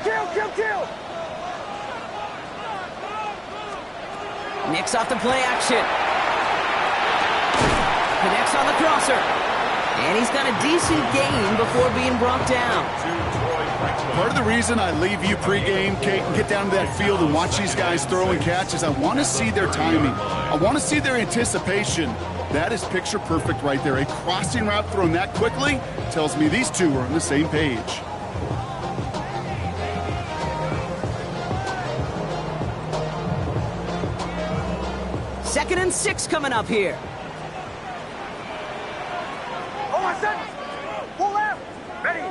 Kill! Nix off the play action. Connects on the crosser. And he's got a decent gain before being brought down. Part of the reason I leave you pregame, Kate, and get down to that field and watch these guys throw and catch is I want to see their timing. I want to see their anticipation. That is picture perfect right there. A crossing route thrown that quickly tells me these two are on the same page. Second and 6 coming up here. Oh, my son! Pull left! Ready!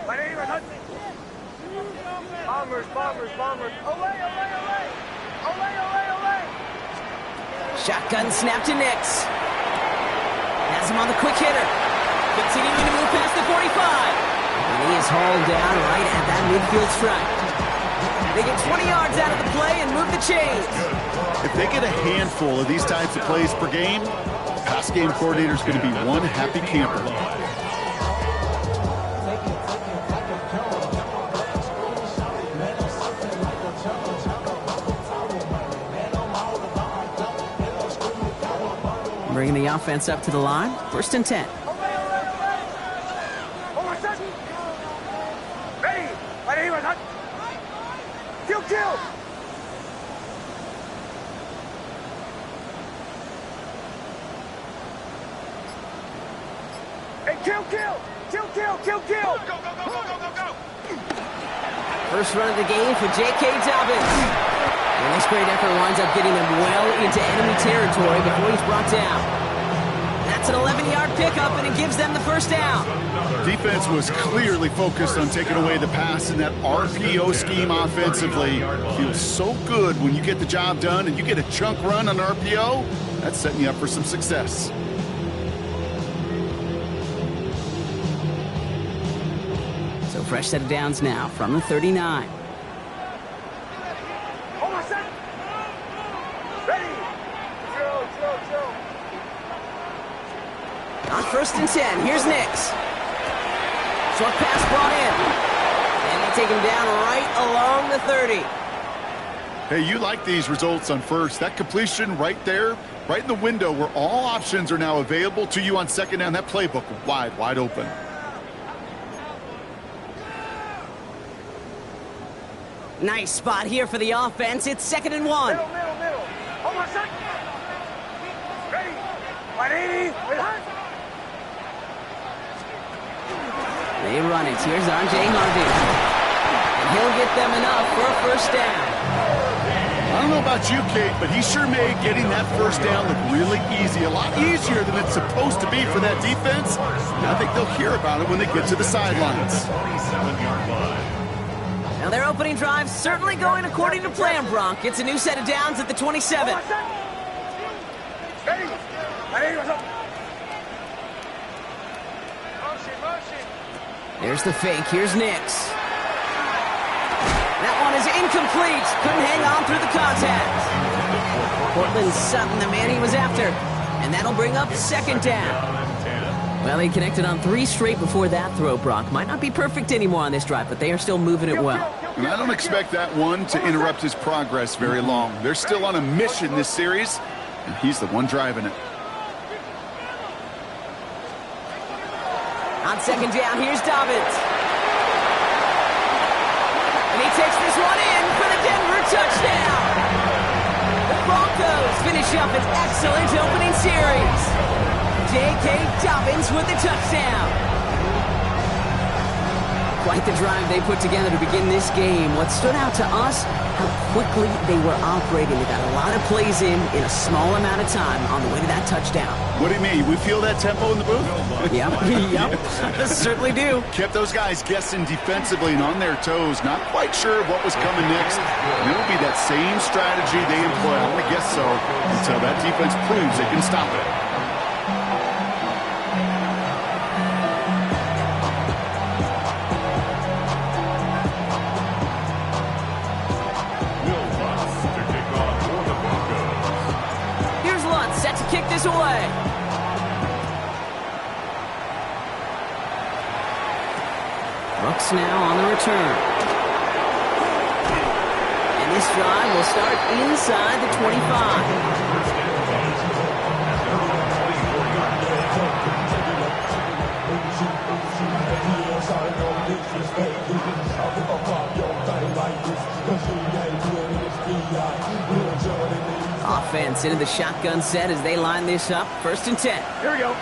My name is Hudson. Bombers! Olay! Shotgun snap to Nix. Has him on the quick hitter. Continuing to move past the 45. And he is hauled down right at that midfield stripe. They get 20 yards out of the play and move the chains. If they get a handful of these types of plays per game, the pass game coordinator is going to be one happy camper. Bringing the offense up to the line. 1st and 10. Oh, my son! Ready! My name is Hudson. Kill! Hey, kill! Go! First run of the game for J.K. Dobbins. And this great effort winds up getting them well into enemy territory before he's brought down. That's an 11-yard pickup, and it gives them the first down. Defense was clearly focused on taking away the pass in that RPO scheme offensively. Feels so good when you get the job done and you get a chunk run on RPO. That's setting you up for some success. So fresh set of downs now from the 39. Oh, my son! Ready! Drill. On 1st and 10, here's Nix. Short pass brought in. And they take him down right along the 30. Hey, you like these results on first. That completion right there, right in the window where all options are now available to you on second down. That playbook wide open. Nice spot here for the offense. It's 2nd and 1. Middle. Oh, my son! Ready! My name is Hudson. They run it. Here's R.J. Harvey. And he'll get them enough for a first down. I don't know about you, Kate, but he sure made getting that first down look really easy. A lot easier than it's supposed to be for that defense. And I think they'll hear about it when they get to the sidelines. Now their opening drive certainly going according to plan, Bronk. It's a new set of downs at the 27. Oh, my son! Ready! My name is Hudson. Motion. There's the fake. Here's Nix. That one is incomplete. Couldn't hang on through the contact. Portland Sutton, the man he was after. And that'll bring up 2nd down. Well, he connected on 3 straight before that throw, Brock. Might not be perfect anymore on this drive, but they are still moving it well. And I don't expect that one to interrupt his progress very long. They're still on a mission this series, and he's the one driving it. On 2nd down, here's Dobbins. And he takes this one in for the Denver touchdown. The Broncos finish up an excellent opening series. J.K. Dobbins with the touchdown. Quite the drive they put together to begin this game. What stood out to us, how quickly they were operating. They got a lot of plays in a small amount of time on the way to that touchdown. What do you mean? We feel that tempo in the booth? Yep. Certainly do. Kept those guys guessing defensively and on their toes, not quite sure what was coming next. And it'll be that same strategy they employ, I would guess so, until that defense proves they can stop it. Kick this away. Brooks now on the return. This drive will start inside the 25. Offense into the shotgun set as they line this up. 1st and 10. Here we go.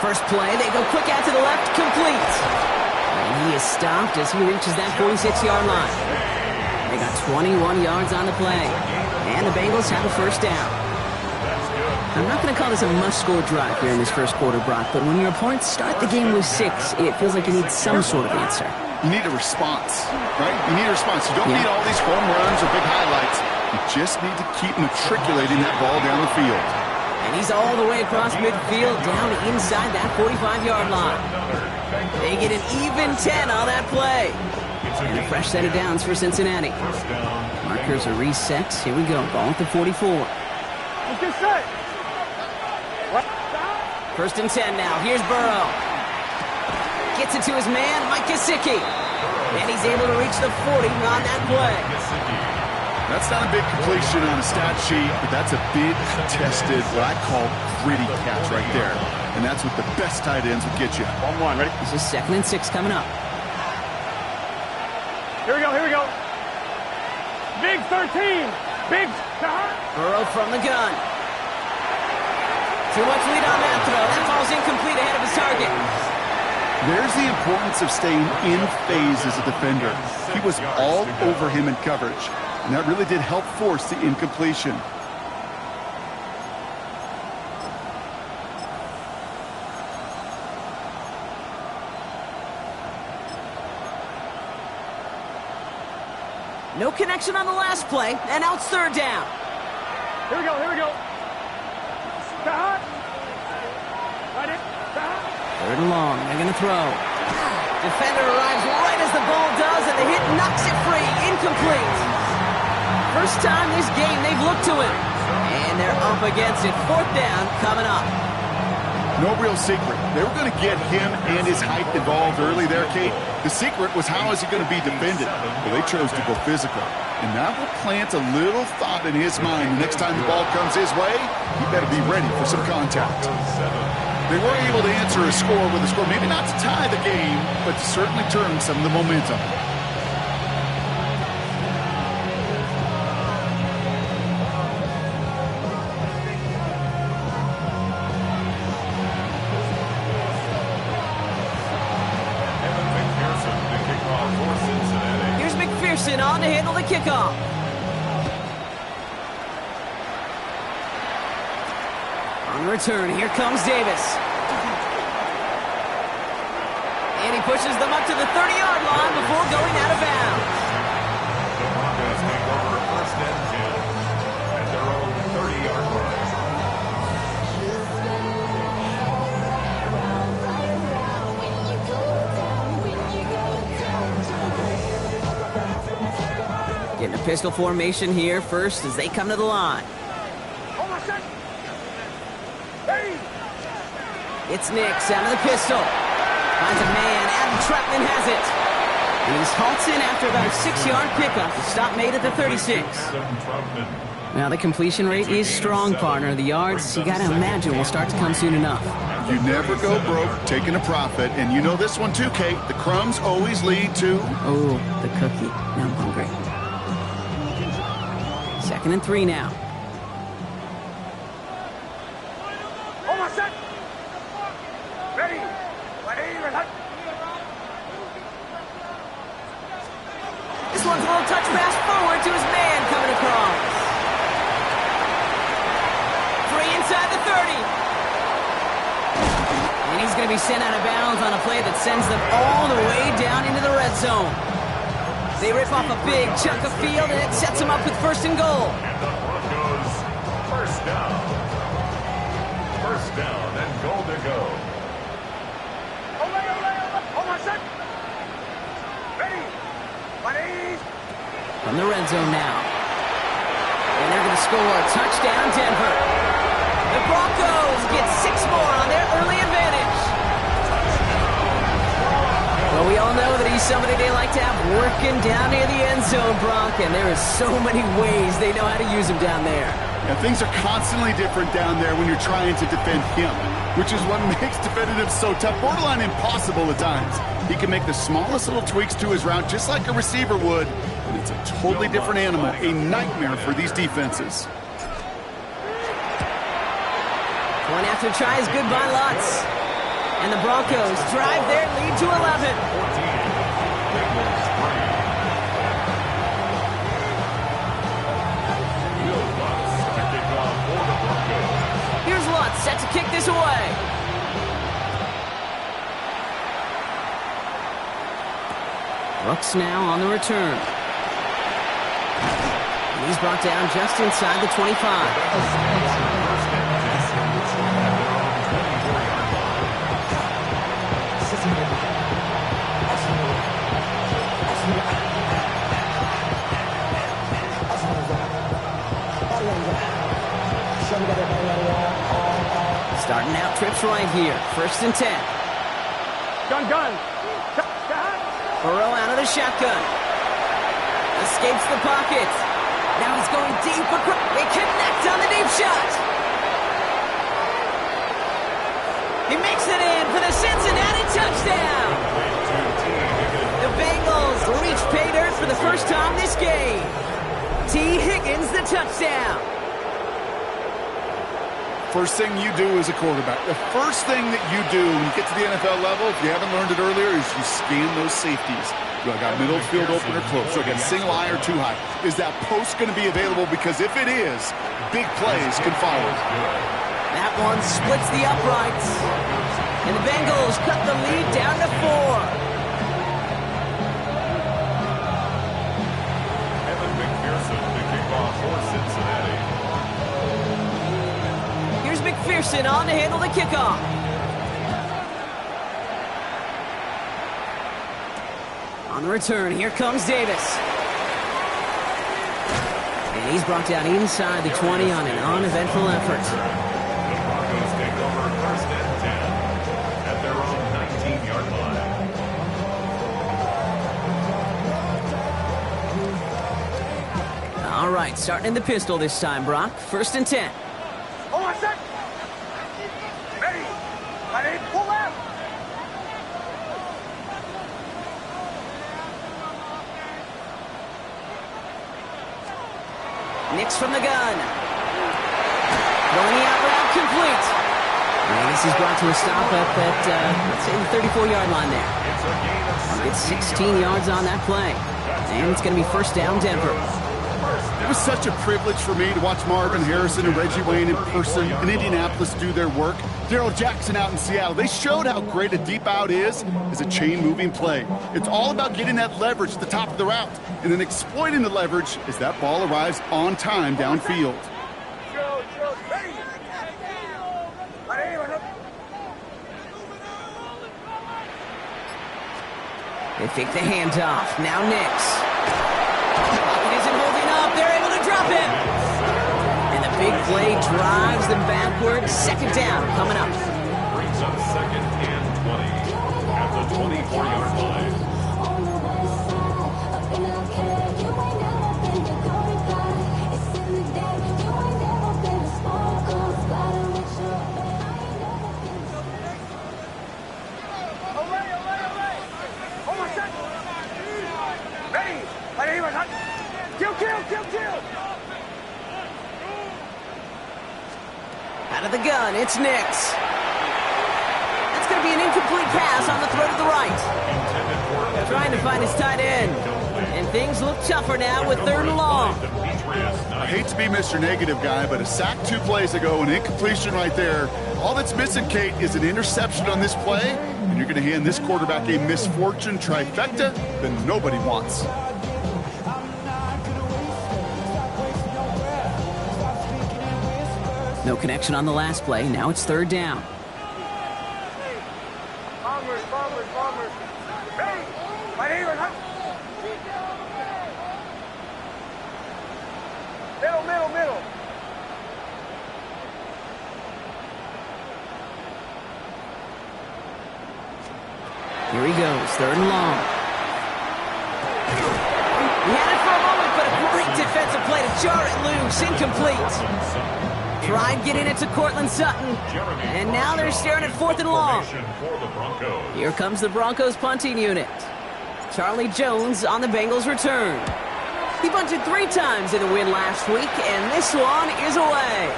First play, they go quick out to the left, complete. And he is stopped as he reaches that 46-yard line. They got 21 yards on the play. And the Bengals have a 1st down. I'm not going to call this a must-score drive here in this 1st quarter, Brock, but when your opponents start the game with 6, it feels like you need some sort of answer. You need a response, right? You need a response. You don't need all these home runs or big highlights. You just need to keep matriculating that ball down the field. And he's all the way across midfield, down inside that 45-yard line. They get an even 10 on that play. And a fresh set of downs for Cincinnati. Markers are reset. Here we go. Ball at the 44. Get set. 1st and 10 now. Here's Burrow. Gets it to his man, Mike Gesicki. And he's able to reach the 40 on that play. That's not a big completion on a stat sheet, but that's a big, contested, what I call gritty catch right there. And that's what the best tight ends will get you. 1-1, ready? This is 2nd and 6 coming up. Here we go, here we go. Big 13. Big. Burrow from the gun. Too much lead on that throw. That ball's incomplete ahead of his target. There's the importance of staying in phase as a defender. He was all over him in coverage, and that really did help force the incompletion. No connection on the last play, and now it's 3rd down. Here we go, here we go. Right in. 3rd and long, they're going to throw. Defender arrives right as the ball does, and the hit knocks it free. Incomplete. First time this game they've looked to him. And they're up against it. 4th down coming up. No real secret. They were going to get him and his height involved early there, Kate. The secret was how is he going to be defended? Well, they chose to go physical. And that will plant a little thought in his mind. The next time the ball comes his way, he better be ready for some contact. They were able to answer a score with a score, maybe not to tie the game, but to certainly turn some of the momentum. Here's McPherson on to handle the kickoff. On the return, here comes Davis. And he pushes them up to the 30-yard line before going out of bounds. The Broncos take over 1st and 10 at their own 30-yard line. Getting a pistol formation here first as they come to the line. Hold on a second. Hey! It's Nix out of the pistol. Finds a man. Adam Trutman has it. And he's halts in after about a 6-yard pickup. The stop made at the 36. Now the completion rate is strong, partner. The yards, you got to imagine, will start to come soon enough. You never go broke taking a profit, and you know this one too, Kate. The crumbs always lead to... Oh, the cookie. Now I'm hungry. 2nd and 3 now. Hold on a second. Ready? This one's a little touch pass forward to his man coming across. 3 inside the 30. And he's going to be sent out of bounds on a play that sends them all the way down into the red zone. They rip off a big chunk of field, and it sets them up with 1st and goal. And the Broncos, 1st down. 1st down and goal to go. Hold on a second. Ready? Ready? From the red zone now. And they're going to score. Touchdown, Denver. The Broncos get 6 more on their early advantage. Go Well, we all know that he's somebody they like to have working down near the end zone, Brock, and there are so many ways they know how to use him down there. And things are constantly different down there when you're trying to defend him, which is what makes defending him so tough, borderline impossible at times. He can make the smallest little tweaks to his route just like a receiver would, and it's a totally different animal, a nightmare for these defenses. One after try is good by Lutz. And the Broncos drive their lead to 11. Here's Lutz set to kick this away. Brooks now on the return. And he's brought down just inside the 25. Starting out trips right here. 1st and 10. Gun. Burrow out of the shotgun. Escapes the pocket. Now he's going deep. They connect on the deep shot. He makes it in for the Cincinnati touchdown. The Bengals reach pay dirt for the first time this game. T. Higgins the touchdown. First thing you do as a quarterback, the first thing that you do when you get to the NFL level, if you haven't learned it earlier, is you scan those safeties. Do I got middle field open or close? Do I got single eye or too high? Is that post going to be available? Because if it is, big plays can follow. That one splits the uprights. And the Bengals cut the lead down to 4. McPherson on to handle the kickoff. On the return, here comes Davis. And he's brought down inside the 20 on an uneventful effort. The Broncos take over 1st and 10 at their own 19-yard line. All right, starting in the pistol this time, Brock. 1st and 10. Hold on a sec. Ready. Ready. Pull out. Nix from the gun. Going the out route, complete. And this is brought to a stop up at, let's say, the 34-yard line there. It's 16 yards on that play. And it's going to be 1st down, Denver. It was such a privilege for me to watch Marvin Harrison and Reggie Wayne in person in Indianapolis do their work. Darrell Jackson out in Seattle. They showed how great a deep out is as a chain-moving play. It's all about getting that leverage at the top of the route and then exploiting the leverage as that ball arrives on time downfield. They fake the handoff. Now Nix. Pocket isn't holding up. They're able to drop him. And the big play drives them backwards. 2nd down coming up. Brings up 2nd and 20 at the 24-yard line. Kill. Out of the gun, it's Nix. That's going to be an incomplete pass on the throw to the right. Trying to find his tight end. And things look tougher now with 3rd and long. I hate to be Mr. Negative guy, but a sack 2 plays ago, an incompletion right there. All that's missing, Kate, is an interception on this play, and you're going to hand this quarterback a misfortune trifecta that nobody wants. No connection on the last play. Now it's 3rd down. Bombers. Ready. My neighbor, huh? Middle. Here he goes, 3rd and long. He had it for a moment, but a great defensive play to jar it loose. Incomplete. Tried getting it to Cortland Sutton, and now they're staring at 4th and long. Here comes the Broncos punting unit. Charlie Jones on the Bengals return. He bunted 3 times in the win last week, and this one is away.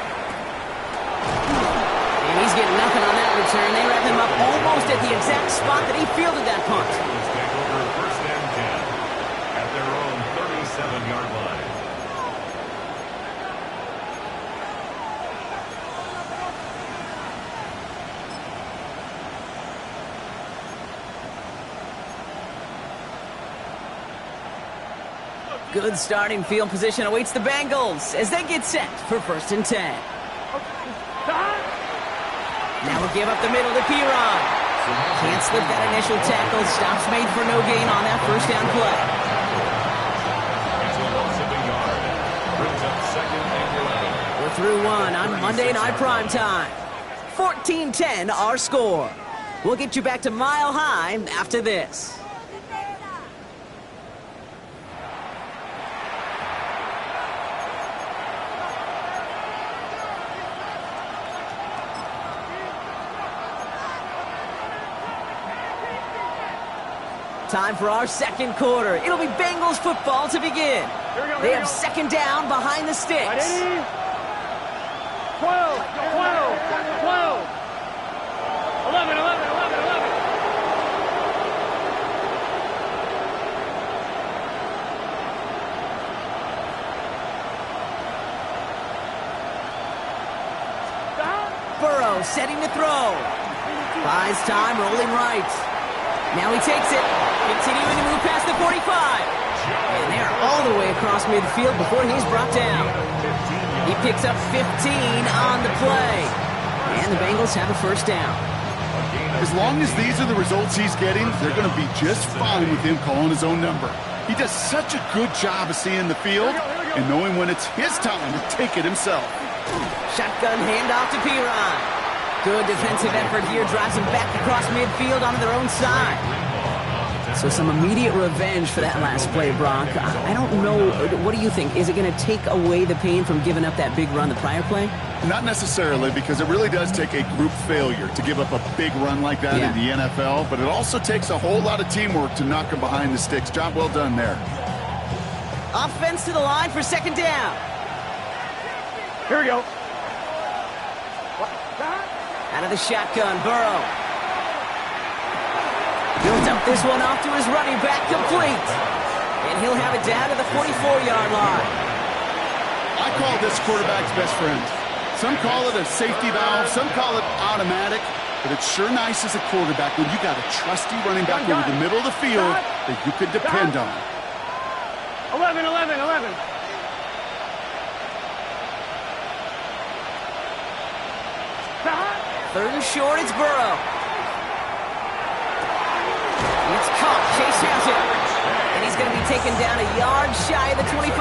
And he's getting nothing on that return. They wrap him up almost at the exact spot that he fielded that punt. First and 10 at their own 37-yard line. Good starting field position awaits the Bengals as they get set for 1st and 10. Now we'll give up the middle to Piron. Can't slip that initial tackle. Stops made for no gain on that 1st down play. We're through 1 on Monday Night Primetime. 14-10 our score. We'll get you back to Mile High after this. Time for our 2nd quarter. It'll be Bengals football to begin. They have 2nd down behind the sticks. 12, 11. Burrow setting to throw. Buys time, rolling right. Now he takes it. Continuing to move past the 45. And they're all the way across midfield before he's brought down. He picks up 15 on the play. And the Bengals have a 1st down. As long as these are the results he's getting, they're going to be just fine with him calling his own number. He does such a good job of seeing the field and knowing when it's his time to take it himself. Shotgun handoff to Piron. Good defensive effort here. Drives him back across midfield onto their own side. So some immediate revenge for that last play, Brock. I don't know. What do you think? Is it going to take away the pain from giving up that big run the prior play? Not necessarily, because it really does take a group failure to give up a big run like that in the NFL, but it also takes a whole lot of teamwork to knock him behind the sticks. Job well done there. Offense to the line for 2nd down. Here we go. Out of the shotgun, Burrow. He'll dump this one off to his running back, complete. And he'll have it down to the 44-yard line. I call this quarterback's best friend. Some call it a safety valve, some call it automatic, but it's sure nice as a quarterback when you got a trusty running back over the middle of the field that you could depend on. 11. 3rd and short, it's Burrow. It's caught. Chase has it. And he's going to be taken down a yard shy of the 25.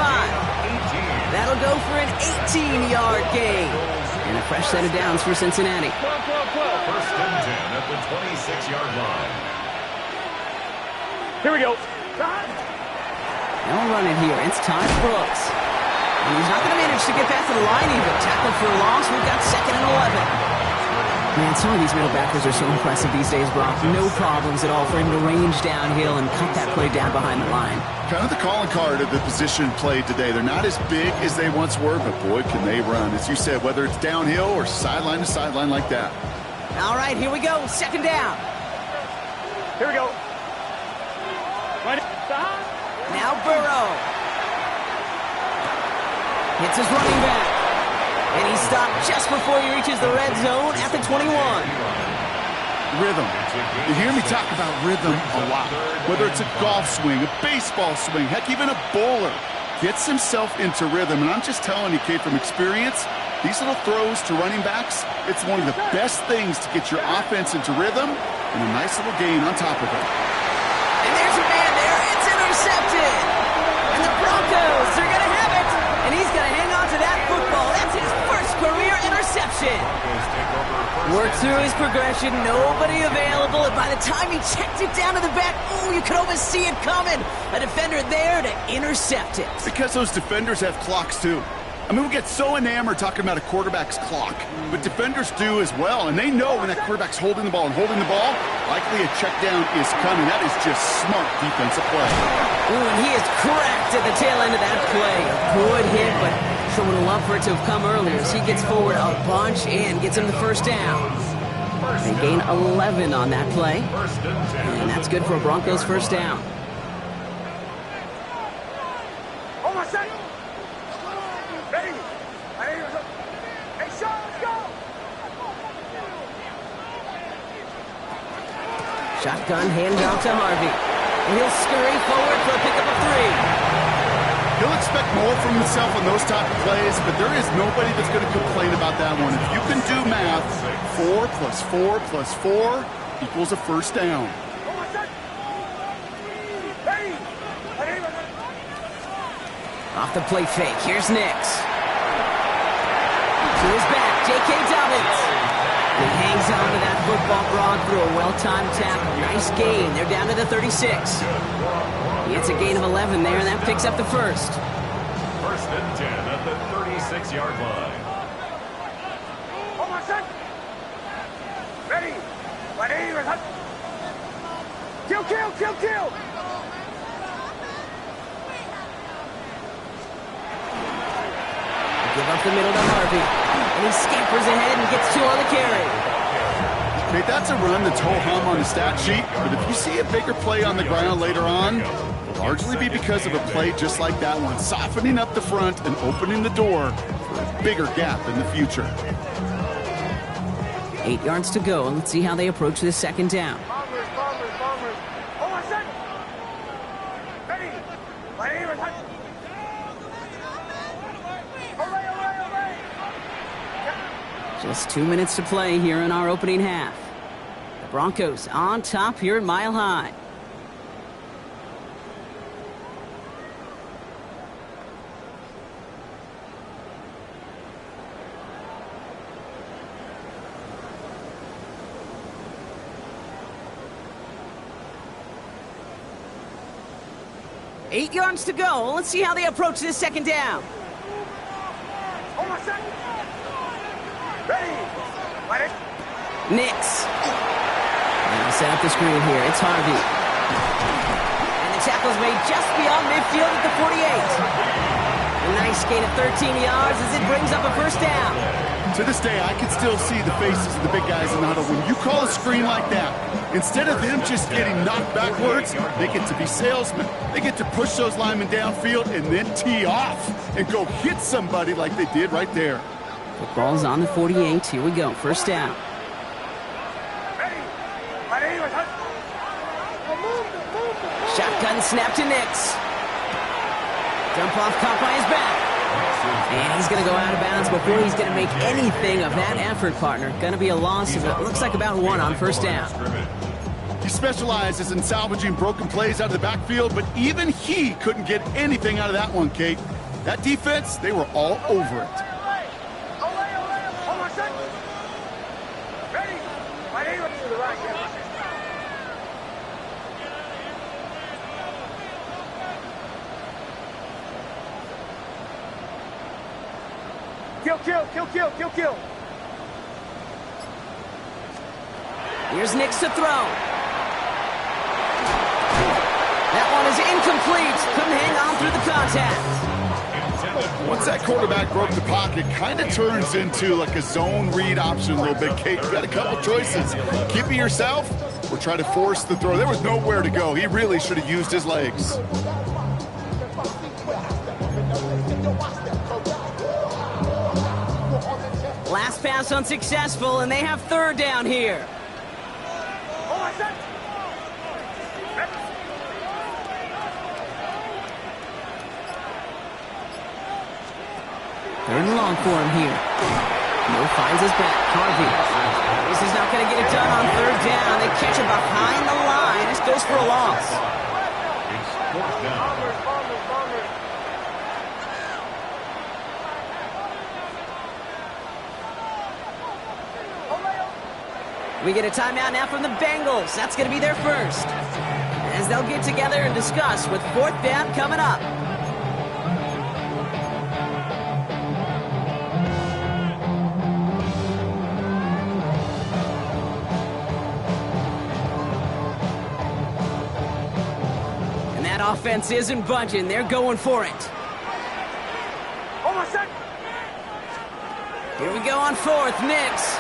That'll go for an 18-yard gain. And a fresh set of downs for Cincinnati. 1st and 10 at the 26-yard line. Here we go. They'll run it here. It's Todd Brooks. And he's not going to manage to get back to the line even. Tackled for a loss. We've got 2nd and 11. Man, some of these middle backers are so impressive these days, Brock. No problems at all for him to range downhill and cut that play down behind the line. Kind of the calling card of the position played today. They're not as big as they once were, but boy, can they run. As you said, whether it's downhill or sideline to sideline like that. All right, here we go. 2nd down. Here we go. Now Burrow. Hits his running back. And he stopped just before he reaches the red zone at the 21. Rhythm. You hear me talk about rhythm a lot. Whether it's a golf swing, a baseball swing, heck, even a bowler gets himself into rhythm. And I'm just telling you, Kate, from experience, these little throws to running backs, it's one of the best things to get your offense into rhythm and a nice little gain on top of it. And there's a man there. It's intercepted. And the Broncos are going to have it. And he's going to hang on to that football. That's his first career interception. interception. Worked through his progression, nobody available, and by the time he checked it down to the back, oh, you could almost see it coming. A defender there to intercept it. Because those defenders have clocks too. I mean, we get so enamored talking about a quarterback's clock, but defenders do as well, and they know when that quarterback's holding the ball, likely a check down is coming. That is just smart defensive play. Ooh, and he is cracked at the tail end of that play. A good hit, but sure would have loved for it to have come earlier as he gets forward a bunch and gets him the first down. They gain 11 on that play, and that's good for a Broncos first down. Shotgun handoff to Harvey. And he'll scurry forward for a pickup of 3. He'll expect more from himself on those type of plays, but there is nobody that's going to complain about that one. If you can do math, 4 plus 4 plus 4 equals a first down. Off the play fake, here's Nix. To his back, J.K. Dobbins. He hangs on to that football Brock through a well-timed tackle. Nice gain. They're down to the 36. He gets a gain of 11 there, and that picks up the first. First and 10 at the 36-yard line. Hold on, son. Ready. Kill. Give up the middle to Harvey. And he scampers ahead and gets 2 on the carry. Okay, that's a run that's ho-hum on the stat sheet, but if you see a bigger play on the ground later on, it'll largely be because of a play just like that one, softening up the front and opening the door for a bigger gap in the future. 8 yards to go, and let's see how they approach this second down. Bombers. Hold on, son. Ready. Just 2 minutes to play here in our opening half. The Broncos on top here at Mile High. Eight yards to go. Let's see how they approach this second down. Hold on, son. Ready. Nix. Now set up the screen here. It's Harvey. And the tackle's made just beyond midfield at the 48. A nice gain of 13 yards as it brings up a first down. To this day, I can still see the faces of the big guys in the huddle. When you call a screen like that, instead of them just getting knocked backwards, they get to be salesmen. They get to push those linemen downfield and then tee off and go hit somebody like they did right there. Football's on the 48. Here we go. First down. Shotgun snap to Nix. Dump off caught by his back. And he's going to go out of bounds before he's going to make anything of that effort, partner. Going to be a loss of, it looks like about 1 on first down. He specializes in salvaging broken plays out of the backfield, but even he couldn't get anything out of that one, Kate. That defense, they were all over it. Hold on, son. Ready. To the right, yeah. Kill. Here's Nix to throw. That one is incomplete. Couldn't hang on through the contact. Once that quarterback broke the pocket, kind of turns into like a zone read option a little bit, Kate. You got a couple choices. Keep it yourself or try to force the throw. There was nowhere to go. He really should have used his legs. Last pass unsuccessful, and they have third down here. Third and long for him here. Mo finds his back. Harvey. This is not going to get it done on third down. They catch it behind the line. This goes for a loss. It's fourth down. We get a timeout now from the Bengals. That's going to be their first, as they'll get together and discuss with fourth down coming up. And that offense isn't budging. They're going for it. Almost set. Here we go on fourth. Nix.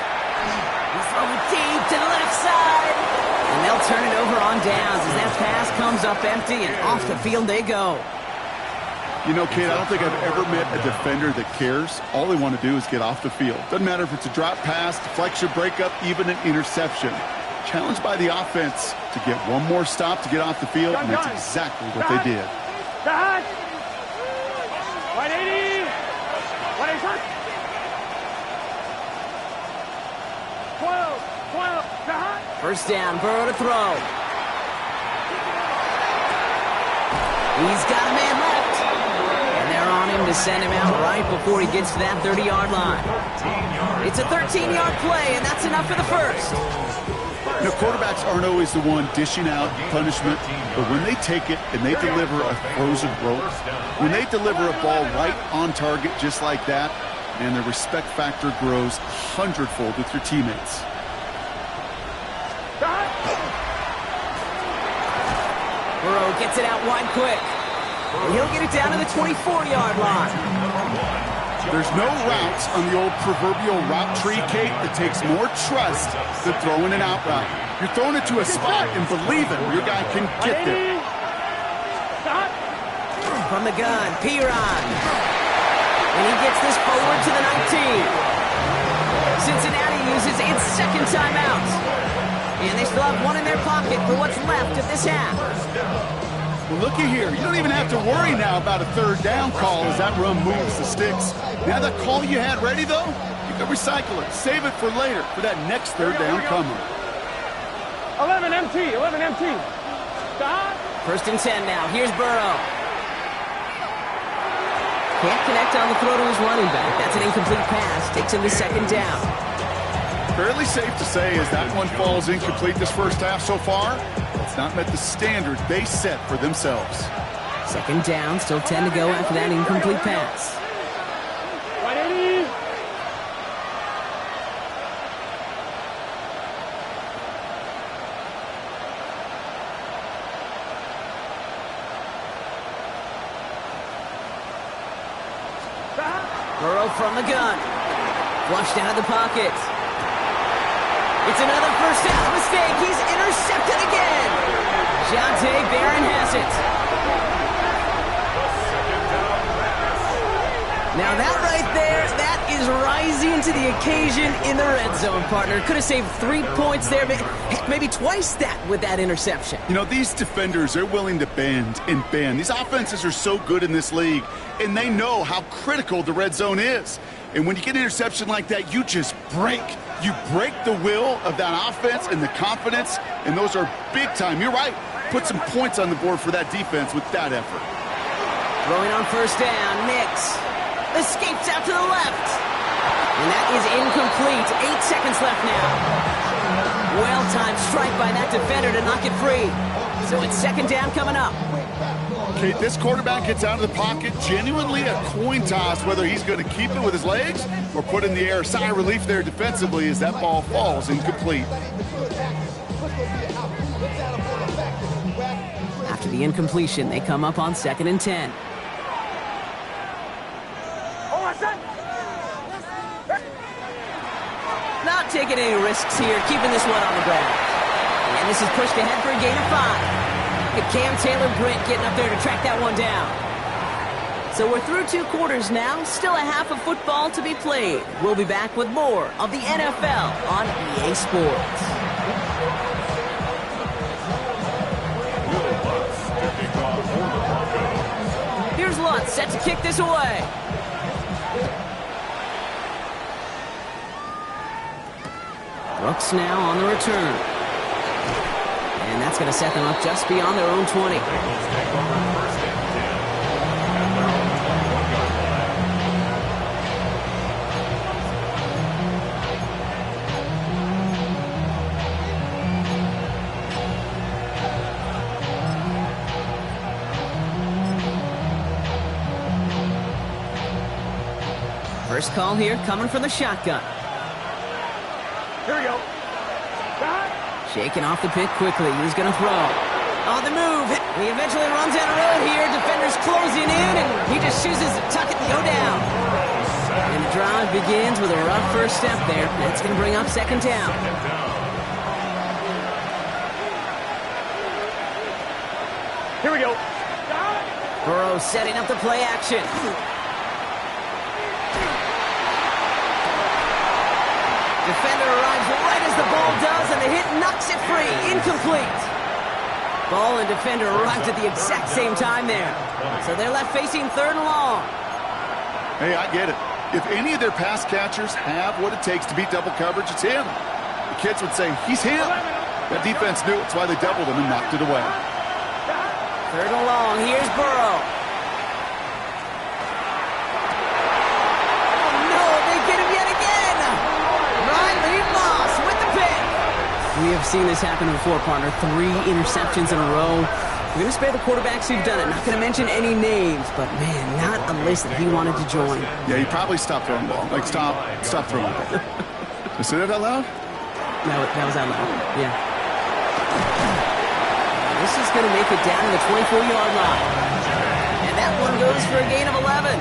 He's throwing deep to the left side. And they'll turn it over on downs as that pass comes up empty, and off the field they go. You know, Kate, I don't think I've ever met a defender that cares. All they want to do is get off the field. Doesn't matter if it's a drop pass, deflection, breakup, even an interception. Challenged by the offense to get one more stop to get off the field, and that's exactly what they did. 180. 180. 12. First down, Burrow to throw. He's got a man left. And they're on him to send him out right before he gets to that 30-yard line. It's a 13-yard play, and that's enough for the first. You know, quarterbacks aren't always the one dishing out punishment, but when they take it and they deliver a frozen rope, when they deliver a ball right on target just like that, and the respect factor grows hundredfold with your teammates. Burrow gets it out wide quick. And he'll get it down to the 24-yard line. There's no routes on the old proverbial route tree, Kate, that takes more trust than throwing an out route. You're throwing it to a spot and believing your guy can get there. From the gun, Piron. And he gets this forward to the 19. Cincinnati uses its second timeout. And they still have one in their pocket for what's left of this half. Well, looky here. You don't even have to worry now about a third down call as that run moves the sticks. Now that call you had ready, though, you can recycle it. Save it for later for that next third down coming. 11 MT. First and 10 now. Here's Burrow. Can't connect on the throw to his running back. That's an incomplete pass. Takes him to second down. Fairly safe to say as that one falls incomplete this first half so far, it's not met the standard they set for themselves. Second down, still 10 to go after that incomplete pass. 180. Burrow from the gun. Flushed out of the pocket. It's another first down mistake. He's intercepted again. Jonte Barron has it. Now that right there, that is rising to the occasion in the red zone, partner. Could have saved 3 points there, maybe twice that with that interception. You know, these defenders, they're willing to bend and bend. These offenses are so good in this league, and they know how critical the red zone is. And when you get an interception like that, you just break. You break the will of that offense and the confidence, and those are big time. You're right. Put some points on the board for that defense with that effort. Throwing on first down, Nix escapes out to the left. And that is incomplete. 8 seconds left now. Well-timed strike by that defender to knock it free. So it's second down coming up. Okay, this quarterback gets out of the pocket, genuinely a coin toss whether he's going to keep it with his legs or put in the air. Sigh of relief there defensively as that ball falls incomplete. After the incompletion, they come up on second and 10. Not taking any risks here, keeping this one on the ground. And this is pushed ahead for a gain of 5. Cam Taylor-Britt getting up there to track that one down. So we're through 2 quarters now, still a half of football to be played. We'll be back with more of the NFL on EA Sports. Here's Lutz set to kick this away. Brooks now on the return. And that's going to set them up just beyond their own 20. First call here coming from the shotgun. Here we go. Shaking off the pick quickly. He's going to throw. On the move. He eventually runs out of road here. Defenders closing in, and he just chooses to tuck it and go down. And the drive begins with a rough first step there. That's going to bring up second down. Here we go. Burrow setting up the play action. Defender arrives right as the ball does, and the hit knocks it free. Incomplete. Ball and defender arrived at the exact same time there. So they're left facing third and long. Hey, I get it. If any of their pass catchers have what it takes to beat double coverage, it's him. The kids would say, he's him. That defense knew it. That's why they doubled him and knocked it away. Third and long. Here's Burrow. Oh, no. They get him yet again. Riley Moss with the pick. We have seen this happen before, partner. 3 interceptions in a row. We're going to spare the quarterbacks who've done it. Not going to mention any names, but, man, not a list that he wanted to join. Yeah, he probably stopped throwing the ball. Like, stop throwing the ball. You say that out loud? That was out loud. Yeah. This is going to make it down to the 24-yard line. And that one goes for a gain of 11.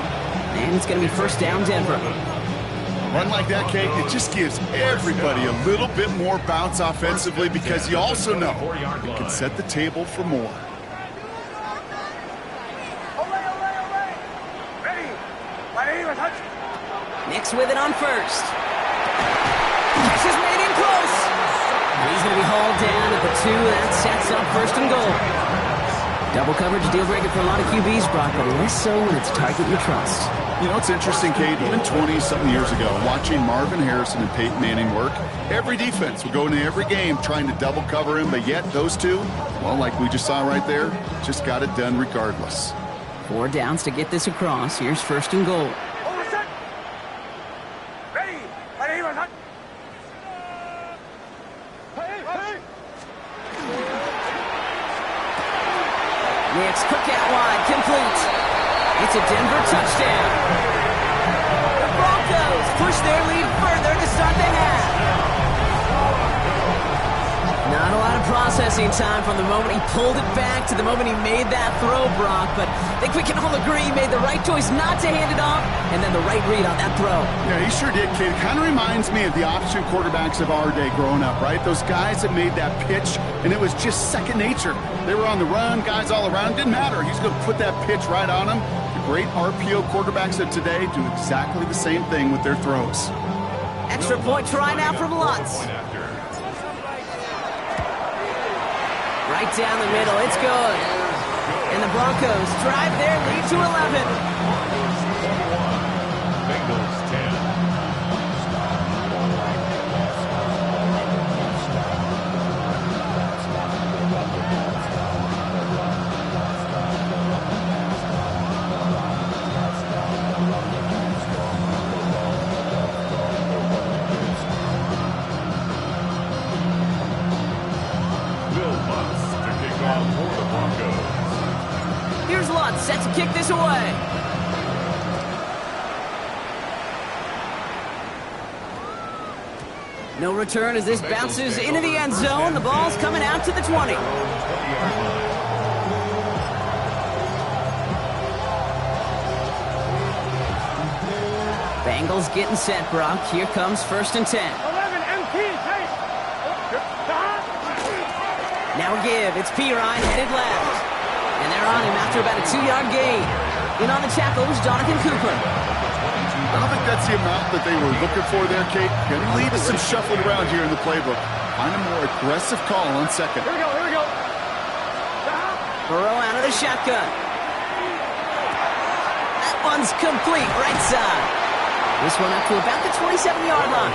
And it's going to be first down, Denver. A run like that, Kate, it just gives everybody a little bit more bounce offensively because you also know it can set the table for more. Nix with it on first. This is made in close. He's going to be hauled down at the 2. That sets up first and goal. Double coverage deal breaker for a lot of QBs, Brock, but less so when it's a target you trust. You know, it's interesting, Kate, even 20-something years ago, watching Marvin Harrison and Peyton Manning work, every defense would go into every game trying to double cover him, but yet those two, well, like we just saw right there, just got it done regardless. 4 downs to get this across. Here's first and goal. Nix, quick out wide, complete. It's a Denver touchdown. The Broncos push their lead further to start the half. Not a lot of processing time from the moment he pulled it back to the moment he made that throw, Brock, but I think we can all agree he made the right choice not to hand it off, and then the right read on that throw. Yeah, he sure did, kid. Kind of reminds me of the option quarterbacks of our day growing up, right? Those guys that made that pitch, and it was just second nature. They were on the run, guys all around. Didn't matter. He's going to put that pitch right on him. The great RPO quarterbacks of today do exactly the same thing with their throws. Extra point try now from Lutz. Right down the middle, it's good. And the Broncos drive their lead to 11. Bengals 10. Here's Lutz, set to kick this away. No return as this bounces into the end zone. The ball's coming out to the 20. Bengals getting set, Brock. Here comes first and 10. 11 MT, Now a give. It's Pirine headed left. And they're on him after about a 2-yard gain. In on the tackle was Jonathan Cooper. I don't think that's the amount that they were looking for there, Kate. Going to lead to some shuffling around here in the playbook. Find a more aggressive call on second. Here we go. Burrow out of the shotgun. That one's complete, right side. This one up to about the 27-yard line.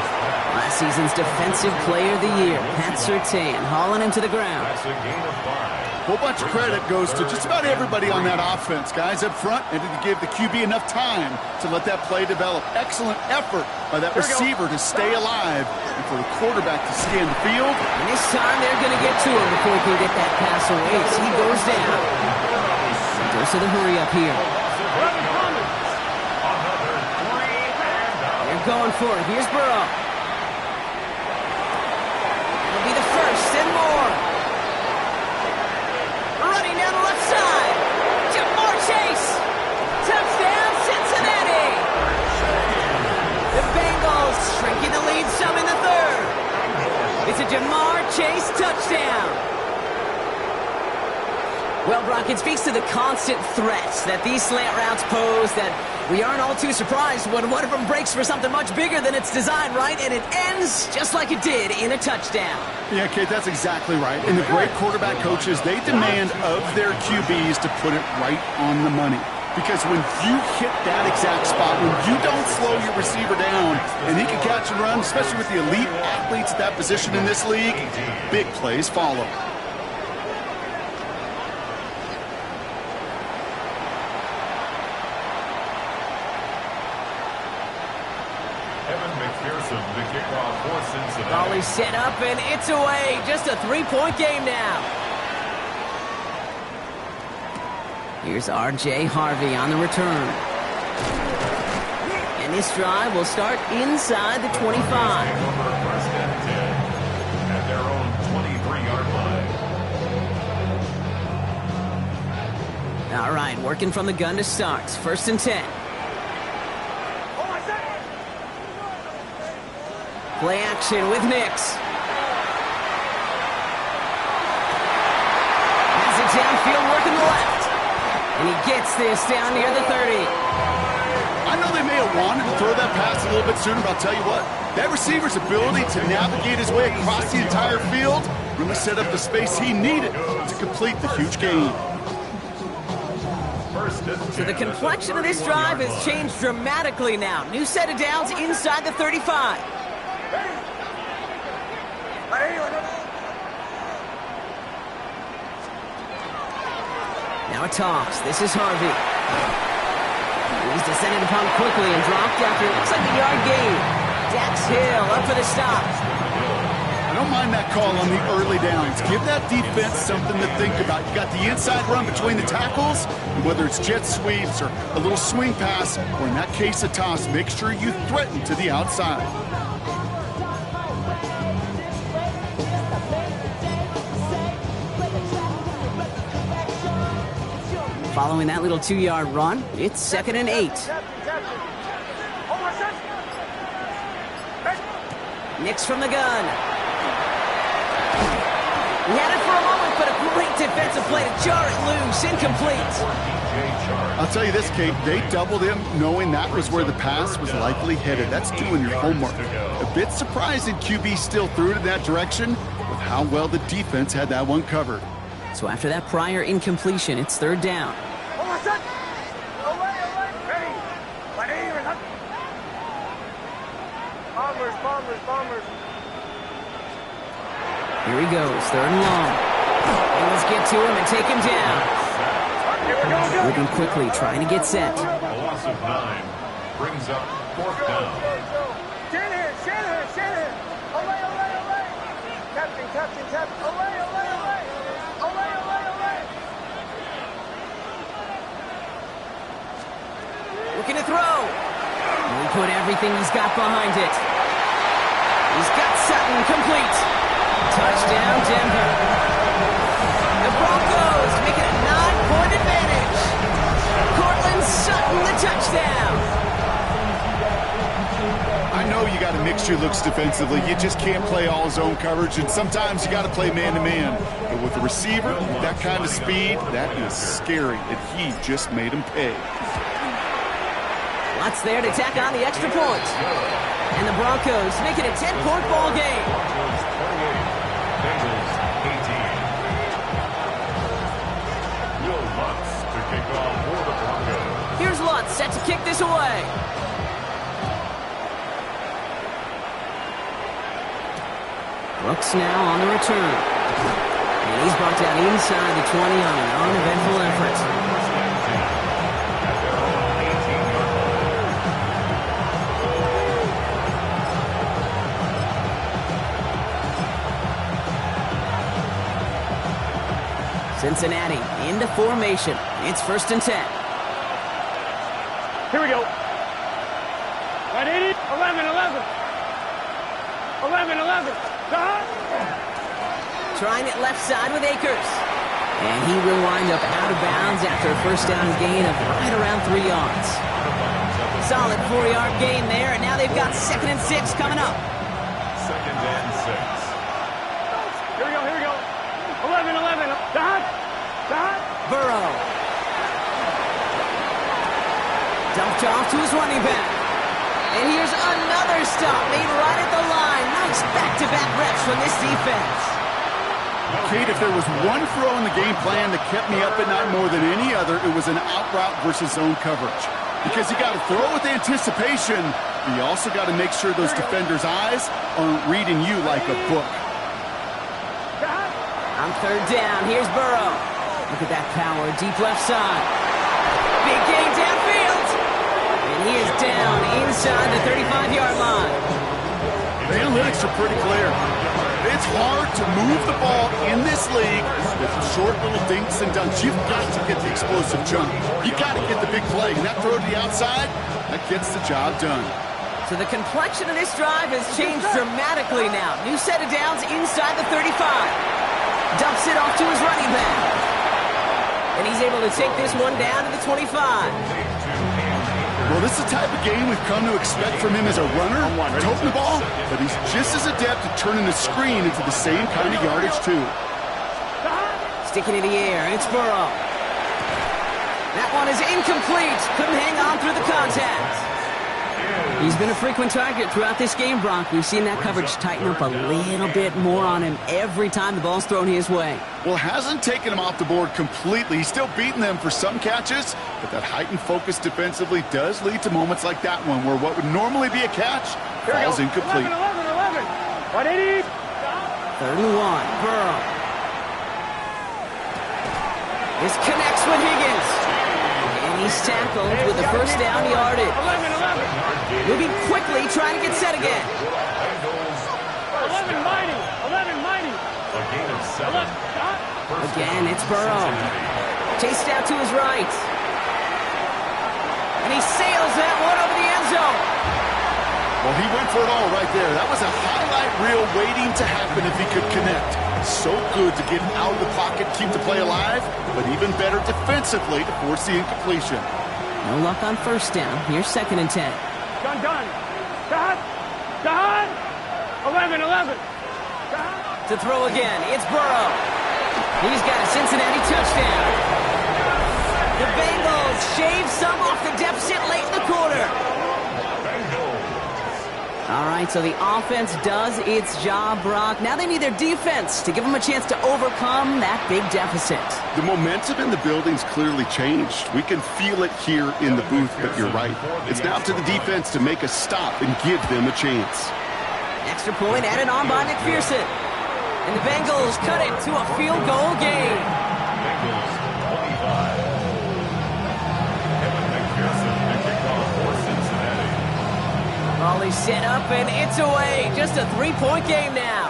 Last season's Defensive Player of the Year, Pat Surtain, hauling him to the ground. That's a gain of 5. A whole bunch of credit goes to just about everybody on that offense. Guys up front and to give the QB enough time to let that play develop. Excellent effort by that receiver to stay alive and for the quarterback to scan the field. And this time they're going to get to him before he can get that pass away. So he goes down. He goes to the hurry up here. going for it. Here's Llroe. It'll be the first and more. Running down the left side. Llzaire Chase. Touchdown, Cincinnati. The Bengals shrinking the lead some in the third. It's a Llzaire Chase touchdown. Well, Brock, it speaks to the constant threats that these slant routes pose that we aren't all too surprised when one of them breaks for something much bigger than its design, right? And it ends just like it did in a touchdown. Yeah, Kate, that's exactly right. And the great quarterback coaches, they demand of their QBs to put it right on the money. Because when you hit that exact spot, when you don't slow your receiver down, and he can catch and run, especially with the elite athletes at that position in this league, big plays follow. The kickoff for Cincinnati. Volley set up, and it's away. Just a three-point game now. Here's R.J. Harvey on the return. And this drive will start inside the 25. First and 10 at their own 23-yard line. All right, working from the gun to start. First and 10. Play action with Nix. Has it downfield, working the left. And he gets this down near the 30. I know they may have wanted to throw that pass a little bit sooner, but I'll tell you what, that receiver's ability to navigate his way across the entire field really set up the space he needed to complete the huge gain. So the complexion of this drive has changed dramatically now. New set of downs inside the 35. Now a toss. This is Harvey. He's descended upon quickly and dropped after it looks like a yard gain. Dax Hill up for the stop. I don't mind that call on the early downs. Give that defense something to think about. You got the inside run between the tackles, and whether it's jet sweeps or a little swing pass, or in that case a toss, make sure you threaten to the outside. Following that little 2-yard run, it's 2nd and 8. Nix from the gun. He had it for a moment, but a great defensive play to jar it loose. Incomplete. I'll tell you this, Kate, they doubled him knowing that was where the pass was likely headed. That's doing your homework. A bit surprising QB still threw it in that direction with how well the defense had that one covered. So after that prior incompletion, it's 3rd down. Bombers. Here he goes, 3rd and long. And let's get to him and take him down. Moving quickly, trying to get set. A loss of 9 brings up 4th down. Shanahan. Olay. Captain. Olay. Looking to throw. And he put everything he's got behind it. He's got Sutton complete. Touchdown, Denver. The Broncos make it a 9-point advantage. Cortland Sutton, the touchdown. I know you got to mix your looks defensively. You just can't play all zone coverage, and sometimes you got to play man-to-man. But with a receiver, that kind of speed, that is scary, and he just made him pay. Lots there to tack on the extra point. And the Broncos make it a 10-point ball game. Bengals 18. Will Lutz to kick off for the Broncos. Here's Lutz set to kick this away. Brooks now on the return. And he's brought down inside the 20 on an uneventful effort. Cincinnati into formation. It's 1st and 10. Here we go. 180, 11. 11, 11. Trying it left side with Akers. And he will wind up out of bounds after a first down gain of right around 3 yards. Solid 4-yard gain there, and now they've got 2nd and 6 coming up. 2nd and 6. Here we go. 11, 11. Burrow. Dumped off to his running back. And here's another stop made right at the line. Nice back-to-back reps from this defense. Kate, if there was one throw in the game plan that kept me up at night more than any other, it was an out route versus zone coverage. Because you got to throw with anticipation, but you also got to make sure those defenders' eyes aren't reading you like a book. On 3rd down, here's Burrow. Look at that power, deep left side. Big gain downfield. And he is down inside the 35-yard line. The analytics are pretty clear. It's hard to move the ball in this league with short little dinks and dunks. You've got to get the explosive jump. You got to get the big play. And that throw to the outside, that gets the job done. So the complexion of this drive has changed dramatically now. New set of downs inside the 35. Dumps it off to his running back. And he's able to take this one down to the 25. Well, this is the type of game we've come to expect from him as a runner, toting the ball, but he's just as adept at turning the screen into the same kind of yardage, too. Sticking in the air, it's Burrow. That one is incomplete. Couldn't hang on through the contact. He's been a frequent target throughout this game, Brock. We've seen that coverage tighten up a little bit more on him every time the ball's thrown his way. Well, hasn't taken him off the board completely. He's still beating them for some catches, but that heightened focus defensively does lead to moments like that one where what would normally be a catch falls incomplete. 11, 11, 11. 180. 3rd and 1, Burrow. This connects with Higgins. And he's tackled with the first down yardage. 11, 11. Moving quickly, trying to get set again. 11, mighty. 11, mighty. A gain of 7. Again, it's Burrow. Chased out to his right. And he sails that one over the end zone. Well, he went for it all right there. That was a highlight reel waiting to happen if he could connect. So good to get out of the pocket, keep the play alive, but even better defensively to force the incompletion. No luck on 1st down. Here's 2nd and 10. Done. 11, 11. To throw again, it's Burrow. He's got a Cincinnati touchdown. The Bengals shave some off the deficit late in the quarter. All right, so the offense does its job, Brock. Now they need their defense to give them a chance to overcome that big deficit. The momentum in the building's clearly changed. We can feel it here in the booth, but you're right. It's now to the defense to make a stop and give them a chance. Extra point added on by McPherson. And the Bengals cut it to a field goal game. Bengals 25. Kevin McPherson to kick off for Cincinnati. Ball is set up and it's away. Just a 3-point game now.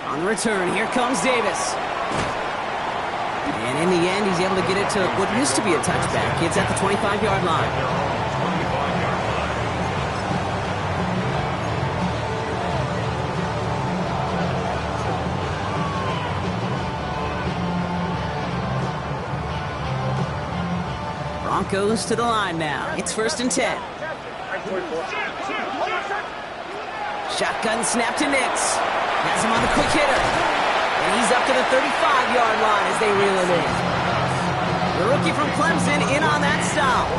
On the return, here comes Davis. And in the end, he's able to get it to what used to be a touchback. It's at the 25-yard line. Broncos to the line now. It's 1st and 10. Shotgun snap to Nix. Has him on the quick hitter. And he's up to the 35-yard line as they reel it in. The rookie from Clemson in on that stop.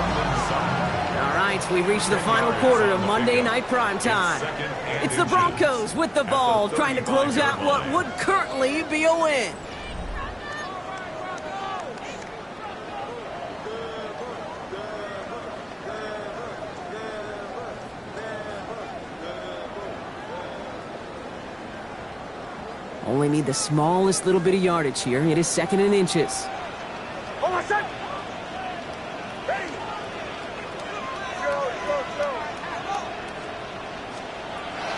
All right, we've reached the final quarter of Monday Night Primetime. It's the Broncos with the ball, trying to close out what would currently be a win. Only need the smallest little bit of yardage here. It is 2nd and inches. Hold on, son. Ready. Go.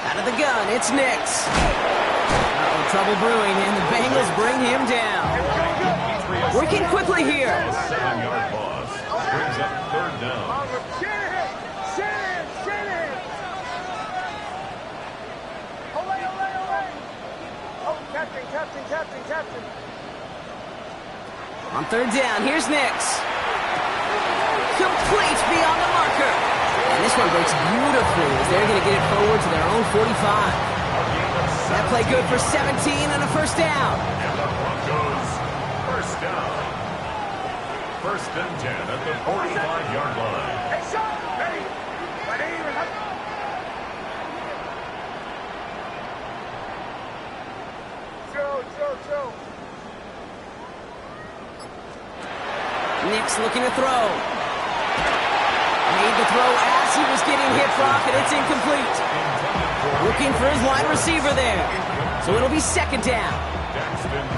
Out of the gun, it's Nix. Trouble brewing, and the Bengals bring him down. Working quickly here. 7-yard loss. Brings up 3rd down. Shanahan. Captain. On third down, here's Nix. Complete beyond the marker. And this one breaks beautifully as they're going to get it forward to their own 45. That play good for 17 and a first down. And the Broncos, first down. First and 10 at the 45-yard line. Hey, shot! Ready! Joe. Nix looking to throw. Made the throw as he was getting hit, Brock, and it's incomplete. Looking for his wide receiver there. So it'll be second down.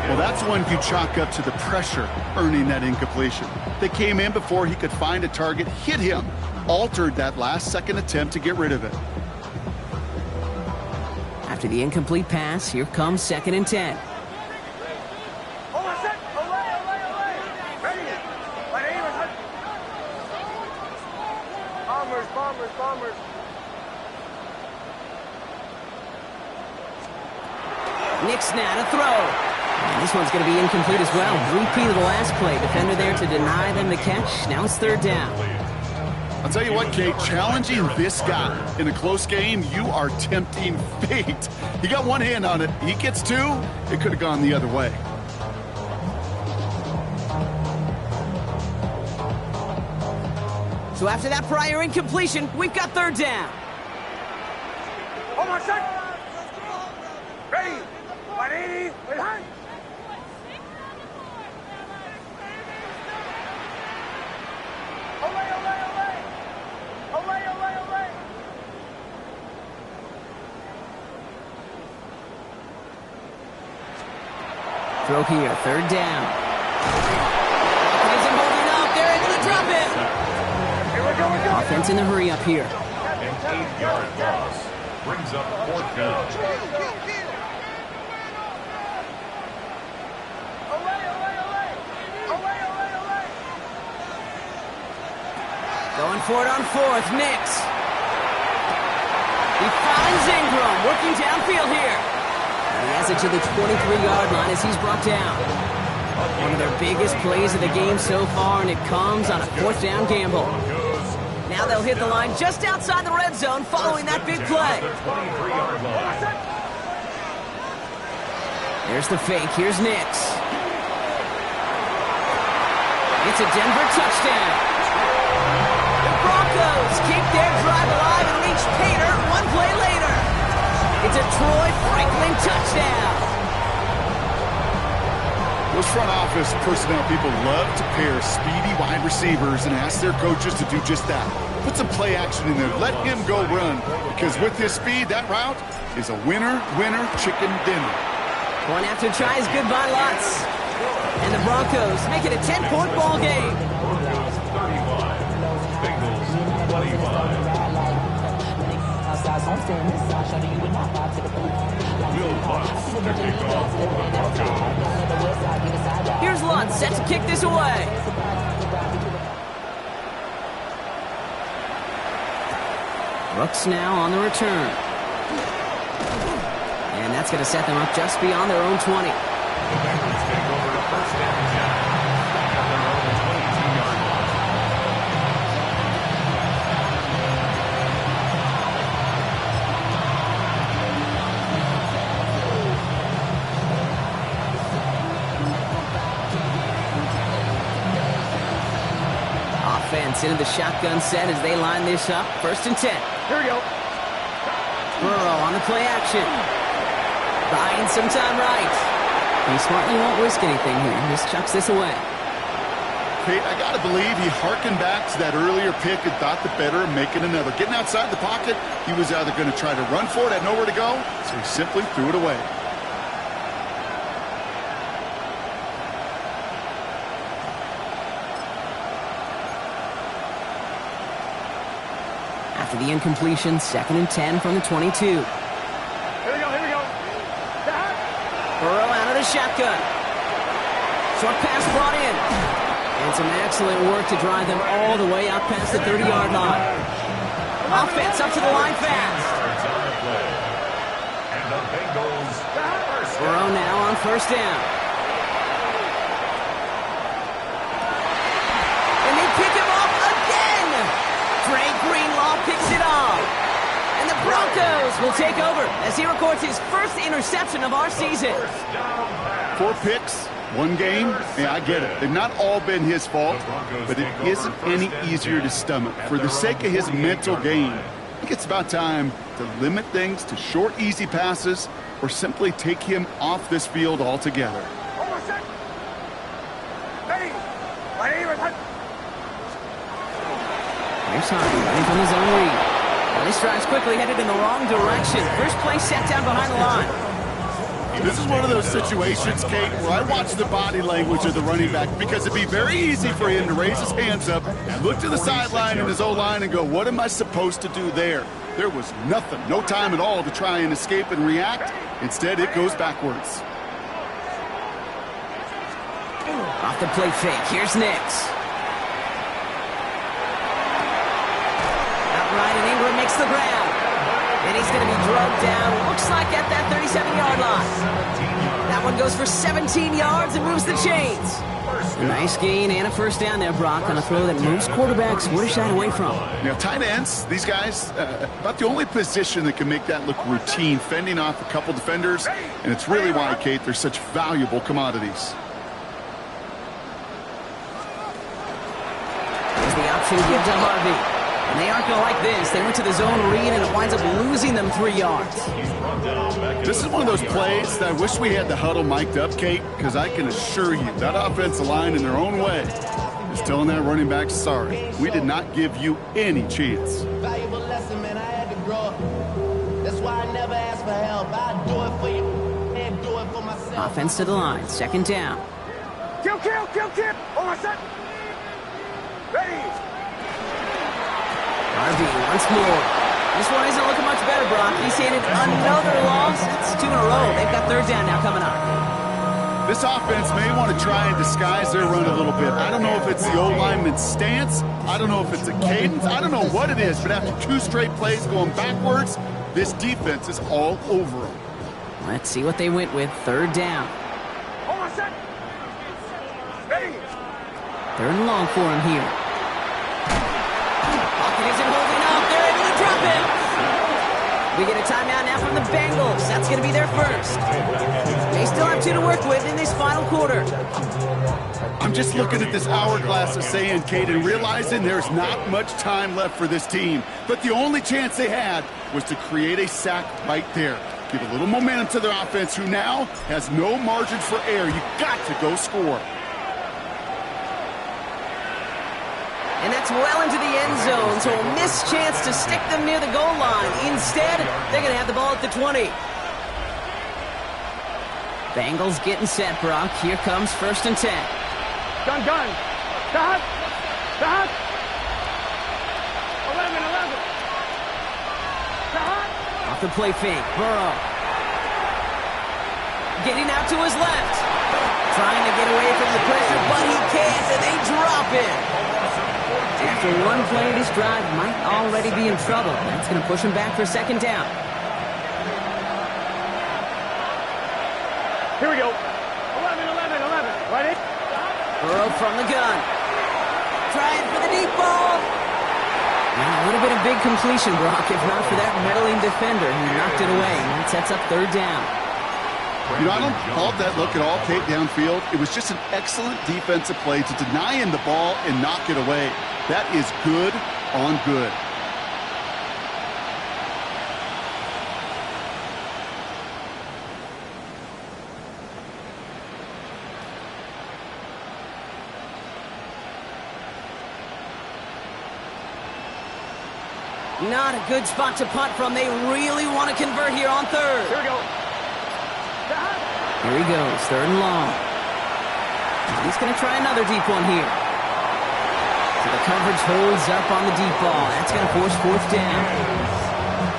Well, that's one you chalk up to the pressure earning that incompletion. They came in before he could find a target, hit him, altered that last-second attempt to get rid of it. After the incomplete pass, here comes second and 10. Bombers. Nix now to throw. And this one's going to be incomplete as well. Repeat of the last play. Defender there to deny them the catch. Now it's third down. I'll tell you what, Kate, challenging this guy in a close game, you are tempting fate. He got one hand on it. He gets two. It could have gone the other way. So after that prior incompletion, we've got third down. Hold on a sec. Ready. 180. Behind. Olay. Throw here, third down. Isn't holding up. They're able to drop him. Offense in the hurry up here. An 8-yard loss brings up fourth down. Going for it on fourth, Nix. He finds Ingram working downfield here. And he has it to the 23-yard line as he's brought down. One of their biggest plays of the game so far, and it comes on a fourth down gamble. Now they'll hit the line just outside the red zone following that big play. There's the fake. Here's Nix. It's a Denver touchdown. The Broncos keep their drive alive and reach Pater one play later. It's a Troy Franklin touchdown. Those front office personnel people love to pair speedy wide receivers and ask their coaches to do just that. Put some play action in there. Let him go run. Because with his speed, that route is a winner, chicken dinner. One after tries good by lots. And the Broncos make it a 10-point ball game. Broncos 35, Bengals 25. Will Lutz to kick off for the Broncos. Here's Lutz set to kick this away. Brooks now on the return. And that's going to set them up just beyond their own 20. The Bengals take over a first down and 10 at their own 22-yard line. Offense into the shotgun set as they line this up. First and 10. Here we go. Burrow on the play action. Buying some time right. He smartly won't risk anything here. Just chucks this away. Kate, I got to believe he hearkened back to that earlier pick and thought the better of making another. Getting outside the pocket, he was either going to try to run for it, had nowhere to go, so he simply threw it away. After the incompletion, second and 10 from the 22. Here we go. Burrow out of the shotgun. Short pass brought in. And some excellent work to drive them all the way out past the 30-yard line. Offense up to the line fast. And the Bengals Llroe now on first down. And they pick him off again. Drake Greenlaw picks it off. And the Broncos will take over as he records his first interception of our season. 4 picks, 1 game. Yeah, I get it. They've not all been his fault, but it isn't any easier to stomach. For the sake of his mental game, I think it's about time to limit things to short, easy passes or simply take him off this field altogether. Here's Harvey running from the zone read. Well, this drive's quickly headed in the wrong direction. First play set down behind the line. This is one of those situations, Kate, where I watch the body language of the running back because it'd be very easy for him to raise his hands up, look to the sideline and his O-line and go, what am I supposed to do there? There was nothing, no time at all to try and escape and react. Instead, it goes backwards. Off the play fake, here's Nix. Outright and Ingram makes the ground. And he's going to be drugged down, looks like at that 37-yard line. That one goes for 17 yards and moves the chains. A nice gain and a first down there, Brock, on a throw that most quarterbacks would have shied away from. You know, tight ends, these guys, about the only position that can make that look routine, fending off a couple defenders, and it's really why, Kate, they're such valuable commodities. There's the option to give to Harvey. And they aren't going to like this. They went to the zone read, and it winds up losing them 3 yards. This is one of those plays that I wish we had the huddle mic'd up, Kate, because I can assure you that offensive line in their own way is telling that running back, sorry, we did not give you any chance. Valuable lesson, man. I had to grow up. That's why I never ask for help. I do it for you and do it for myself. Offense to the line, second down. Kill. On my set. Ready. Harvey once more. This one isn't looking much better, Brock. He's handed another loss. It's 2 in a row. They've got third down now coming up. This offense may want to try and disguise their run a little bit. I don't know if it's the O-lineman's stance. I don't know if it's a cadence. I don't know what it is, but after 2 straight plays going backwards, this defense is all over them. Let's see what they went with. Third down. On my set. Ready. Third and long for him here. Pocket isn't holding up. They're able to drop him. We get a timeout now from the Bengals. That's going to be their first. They still have 2 to work with in this final quarter. I'm just looking at this hourglass of saying, Kate, and realizing there's not much time left for this team. But the only chance they had was to create a sack right there. Give a little momentum to their offense, who now has no margin for error. You got to go score. And that's well into the end zone, so a missed chance to stick them near the goal line. Instead, they're going to have the ball at the 20. Bengals getting set, Brock. Here comes first and 10. Gun. Stop. 11. Stop. Off the play fake, Burrow. Getting out to his left. Trying to get away from the pressure, but he can't, and they drop it. After one play, this drive might already be in trouble. That's going to push him back for second down. Here we go. 11. Ready? Burrow from the gun. Trying for the deep ball. Now, a little bit of big completion, Brock, if not for that meddling defender who knocked it away. And that sets up third down. You know, I don't fault that look at all, Kate, downfield. It was just an excellent defensive play to deny him the ball and knock it away. That is good on good. Not a good spot to punt from. They really want to convert here on third. Here we go. Here he goes, third and long. He's going to try another deep one here. So the coverage holds up on the deep ball. That's going to force fourth down.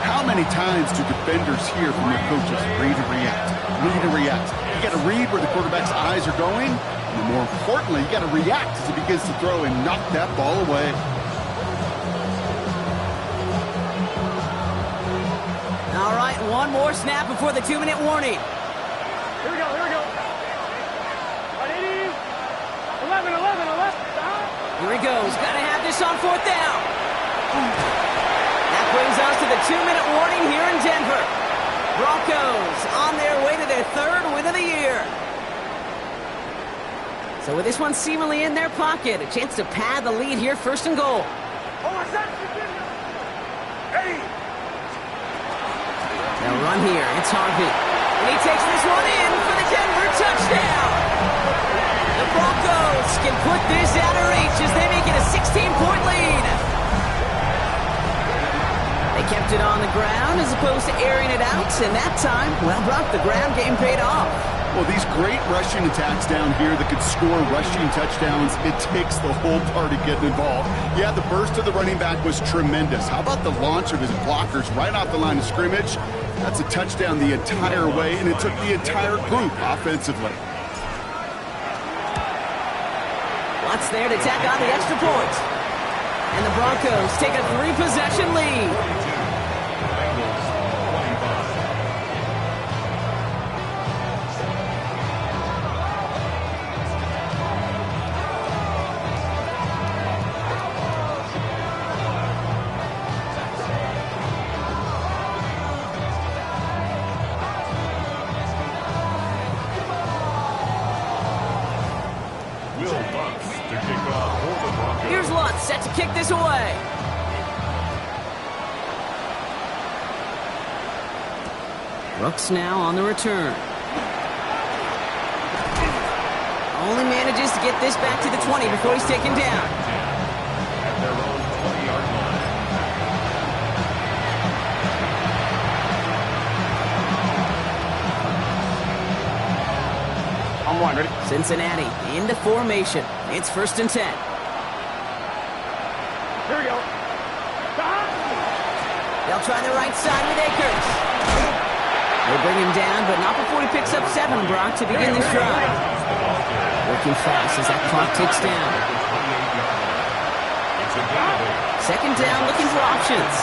How many times do defenders hear from their coaches, read and react? You got to read where the quarterback's eyes are going, and more importantly, you got to react as he begins to throw and knock that ball away. All right, one more snap before the 2-minute warning. Here we go, here we go. 180. 11. Here he goes. Got to have this on fourth down. That brings us to the 2-minute warning here in Denver. Broncos on their way to their third win of the year. So with this one seemingly in their pocket, a chance to pad the lead here, first and goal. Ready. They'll run here. It's Harvey. And he takes this one in for the Denver touchdown. The Broncos can put this out of reach as they make it a 16-point lead. They kept it on the ground as opposed to airing it out, and that time, well, Brock, the ground game paid off. Well, these great rushing attacks down here that could score rushing touchdowns, it takes the whole party getting involved. Yeah, the burst of the running back was tremendous. How about the launch of his blockers right off the line of scrimmage? That's a touchdown the entire way, and it took the entire group offensively. Watts there to tack on the extra point. And the Broncos take a 3-possession lead. Here's Lutz set to kick this away. Brooks now on the return. Only manages to get this back to the 20 before he's taken down. At their own 20-yard line. I'm one, ready? Cincinnati into formation. It's 1st and 10. Here we go. They'll try the right side with Akers. They bring him down, but not before he picks up 7, Brock, to begin this drive. Working fast as that clock ticks down. Second down, looking for options.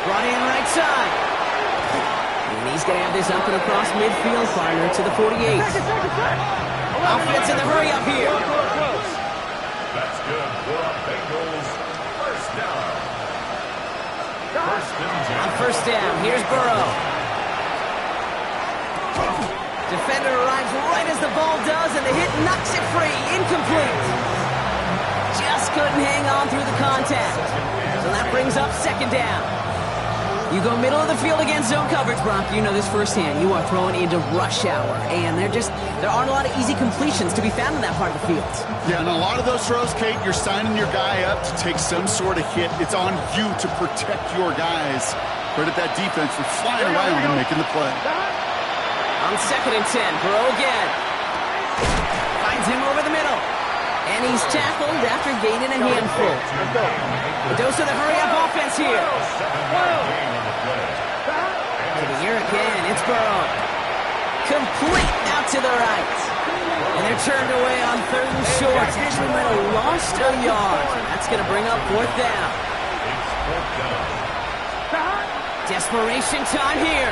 Brought in right side. And he's going to have this up and across midfield, partner, to the 48. Offense in the hurry up here. That's good for Bengals. First down. On first down, here's Burrow. Defender arrives right as the ball does, and the hit knocks it free. Incomplete. Just couldn't hang on through the contact. So that brings up second down. You go middle of the field against zone coverage, Brock. You know this firsthand. You are throwing into rush hour, and there aren't a lot of easy completions to be found in that part of the field. Yeah, and a lot of those throws, Kate, you're signing your guy up to take some sort of hit. It's on you to protect your guys. Credit that defense for flying around and making the play. On 2nd and 10, Burrow again. Finds him over the middle. And he's tackled after gaining a handful. A dose of the hurry-up offense here. To the air again, it's Burrow. Complete out to the right. And they're turned away on 3rd and short. This one might have lost a yard. That's going to bring up 4th down. Desperation time here.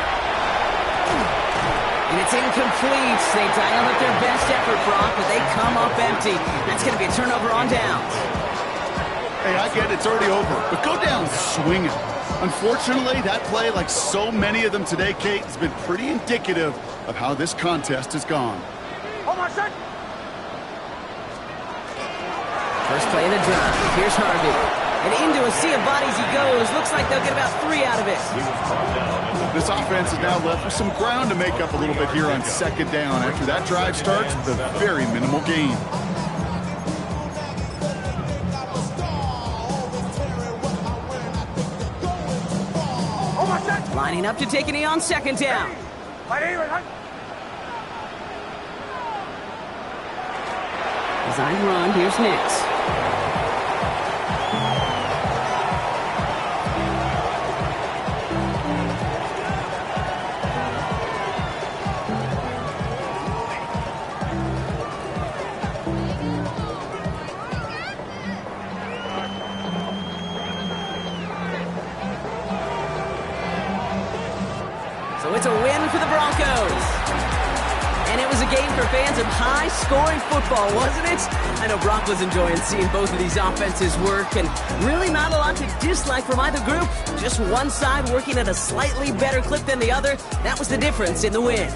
And it's incomplete. They dial up their best effort, Brock, but they come up empty. That's going to be a turnover on downs. Hey, I get it. It's already over. But go down swinging. Unfortunately, that play, like so many of them today, Kate, has been pretty indicative of how this contest has gone. Hold on, sir. First play of the drive. Here's Harvey. And into a sea of bodies he goes. Looks like they'll get about 3 out of it. This offense is now left with some ground to make up a little bit here on 2nd down. After that drive starts with a very minimal gain. Lining up to take a knee on 2nd down. Design run. Here's Nix. So it's a win for the Broncos. was a game for fans of high-scoring football, wasn't it? I know Brock was enjoying seeing both of these offenses work, and really not a lot to dislike from either group. Just one side working at a slightly better clip than the other. That was the difference in the win.